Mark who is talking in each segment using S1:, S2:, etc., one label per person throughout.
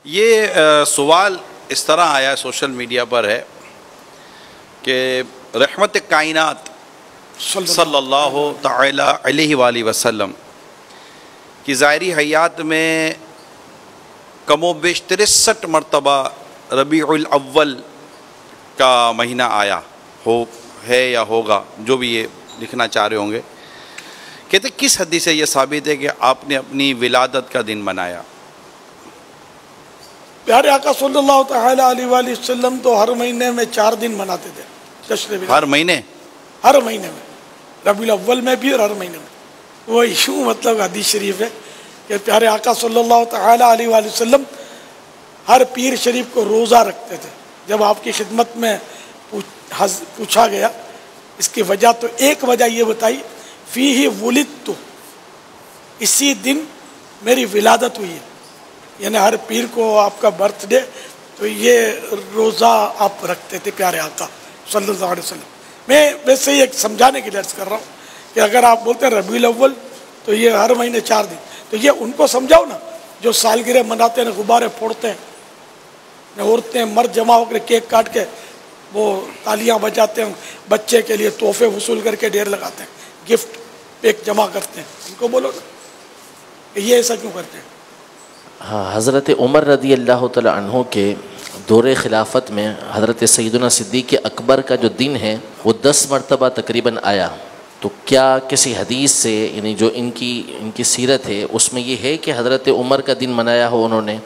S1: یہ سوال اس طرح آیا سوشل میڈیا پر ہے کہ رحمت کائنات صلی اللہ تعالی علیہ وآلہ وسلم کی ظاہری حیات میں کم و بیش 63 مرتبہ ربیع الاول کا مہینہ آیا ہے یا ہوگا، جو بھی یہ لکھنا چاہ رہے ہوں گے۔ کہتے کس حدیث سے یہ ثابت ہے کہ آپ نے اپنی ولادت کا دن منایا؟
S2: پیارے آقا صلی اللہ تعالی علیہ وآلہ وسلم تو ہر مہینے میں 4 دن مناتے تھے جشن ولادت۔
S1: ہر مہینے
S2: میں ربیع الاول میں بھی اور ہر مہینے میں۔ وہ ایشو مطلب حدیث شریف ہے کہ پیارے آقا صلی اللہ تعالی علیہ وآلہ وسلم ہر پیر شریف کو روزہ رکھتے تھے۔ جب آپ کی خدمت میں پوچھا گیا اس کی وجہ، تو ایک وجہ یہ بتائی فیہ ولدت، اسی دن میری ولادت ہوئی ہے، یعنی ہر پیر کو آپ کا برتھ ڈے، تو یہ روزہ آپ رکھتے تھے پیارے آقا صلی اللہ علیہ وسلم۔ میں ویسے ہی ایک سمجھانے کے لیے عرض کر رہا ہوں کہ اگر آپ بولتے ہیں ربیع الاول تو یہ ہر مہینے 4 دن، تو یہ ان کو سمجھاؤ نا جو سالگرہ مناتے ہیں، غبارے پھوڑتے ہیں، عورتیں مرد جمع ہو کر کیک کاٹ کے وہ تالیاں بجاتے ہیں، بچے کے لیے تحفے وصول کر کے ڈھیر لگاتے ہیں، گفٹ پیک جمع کرتے ہیں، ان کو بولو نا کہ یہ ایسا کیوں کرتے ہیں۔
S3: ہاں، حضرت عمر رضی اللہ تعالی عنہ کے دور خلافت میں حضرت سیدنا صدیق اکبر کا جو دن ہے وہ 10 مرتبہ تقریباً آیا۔ تو کیا کسی حدیث سے، یعنی جو ان کی سیرت ہے اس میں یہ ہے کہ حضرت عمر کا دن منایا ہو انہوں نے،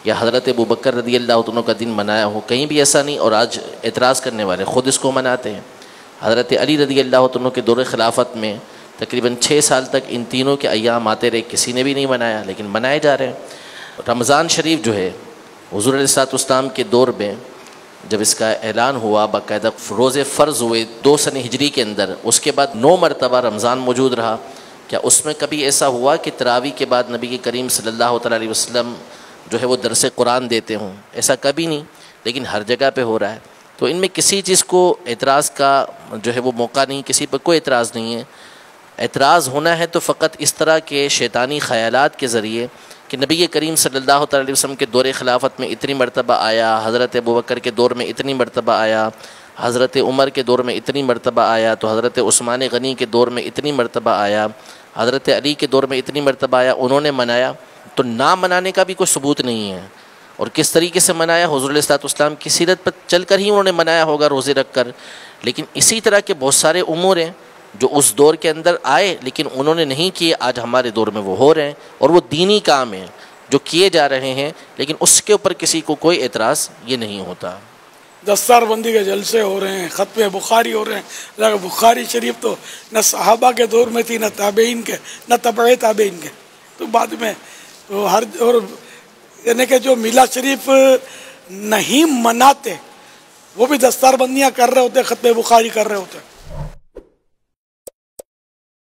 S3: یا حضرت ابوبکر رضی اللہ عنہ کا دن منایا ہو؟ کہیں بھی ایسا نہیں، اور آج اعتراض کرنے والے خود اس کو مناتے ہیں۔ حضرت علی رضی اللہ عنہ کے دور خلافت میں تقریباً 6 سال تک ان تینوں کے ایام آتے رہے، کسی نے بھی نہیں منایا، لیکن منائے جا رہے ہیں۔ رمضان شریف جو ہے حضور علیہ الصلوۃ والسلام کے دور میں جب اس کا اعلان ہوا، باقاعدہ روزے فرض ہوئے 2 سن ہجری کے اندر، اس کے بعد 9 مرتبہ رمضان موجود رہا۔ کیا اس میں کبھی ایسا ہوا کہ تراویح کے بعد نبی کریم صلی اللہ تعالی علیہ وسلم جو ہے وہ درس قرآن دیتے ہوں؟ ایسا کبھی نہیں، لیکن ہر جگہ پہ ہو رہا ہے۔ تو ان میں کسی چیز کو اعتراض کا جو ہے وہ موقع نہیں، کسی پر کوئی اعتراض نہیں ہے۔ اعتراض ہونا ہے تو فقط اس طرح کے شیطانی خیالات کے ذریعے کہ نبی کریم صلی اللہ تعالی علیہ وسلم کے دور خلافت میں اتنی مرتبہ آیا، حضرت ابوبکر کے دور میں اتنی مرتبہ آیا، حضرت عمر کے دور میں اتنی مرتبہ آیا، تو حضرت عثمان غنی کے دور میں اتنی مرتبہ آیا، حضرت علی کے دور میں اتنی مرتبہ آیا، انہوں نے منایا۔ تو نہ منانے کا بھی کوئی ثبوت نہیں ہے، اور کس طریقے سے منایا حضور علیہ الصلوۃ والسلام کی سیرت پر چل کر ہی انہوں نے منایا ہوگا روزے رکھ کر۔ لیکن اسی طرح کے بہت سارے امور ہیں جو اس دور کے اندر آئے لیکن انہوں نے نہیں کیے، آج ہمارے دور میں وہ ہو رہے ہیں، اور وہ دینی کام ہیں جو کیے جا رہے ہیں، لیکن اس کے اوپر کسی کو کوئی اعتراض یہ نہیں ہوتا۔
S2: دستار بندی کے جلسے ہو رہے ہیں، ختم بخاری ہو رہے ہیں۔ بخاری شریف تو نہ صحابہ کے دور میں تھی، نہ تابعین کے، نہ تبع تابعین کے، تو بعد میں تو اور یعنی کہ جو میلاد شریف نہیں مناتے وہ بھی دستار بندیاں کر رہے ہوتے، ختم بخاری کر رہے ہوتے۔